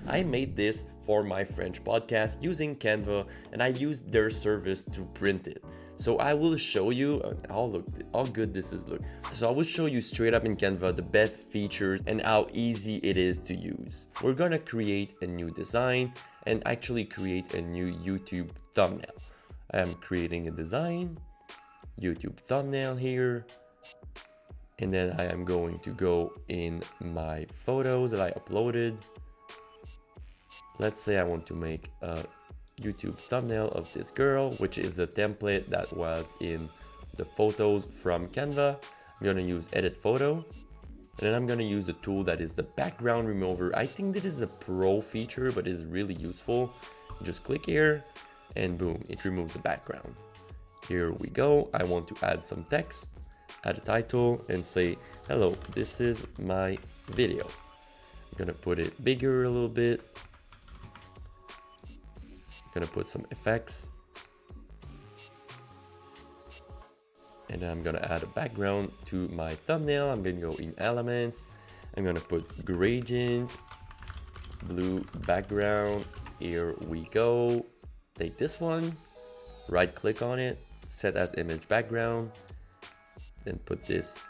I made this for my French podcast using Canva, and I used their service to print it. So I will show you, how good this is look. So I will show you straight up in Canva the best features and how easy it is to use. We're gonna create a new design and actually create a new YouTube thumbnail. I'm creating a design, YouTube thumbnail here, and then I am going to go in my photos that I uploaded. Let's say I want to make a YouTube thumbnail of this girl, which is a template that was in the photos from Canva. I'm gonna use edit photo, and then I'm gonna use the tool that is the background remover. I think this is a pro feature, but it's really useful. Just click here and boom, it removes the background. Here we go. I want to add some text, add a title and say, hello, this is my video. I'm gonna put it bigger a little bit. Gonna put some effects, and then I'm gonna add a background to my thumbnail. I'm gonna go in elements. I'm gonna put gradient, blue background. Here we go. Take this one, right click on it, set as image background, then put this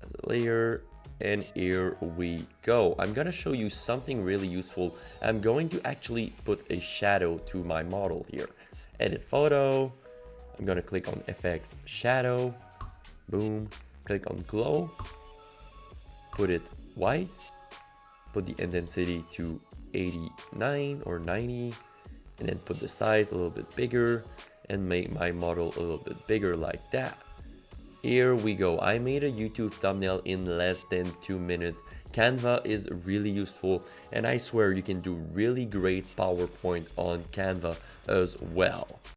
as a layer. And here we go. I'm gonna show you something really useful. I'm going to actually put a shadow to my model here. Edit photo. I'm gonna click on effects, shadow, boom, click on glow, put it white, put the intensity to 89 or 90, and then put the size a little bit bigger and make my model a little bit bigger like that. Here we go. I made a YouTube thumbnail in less than 2 minutes. Canva is really useful, and I swear you can do really great PowerPoint on Canva as well.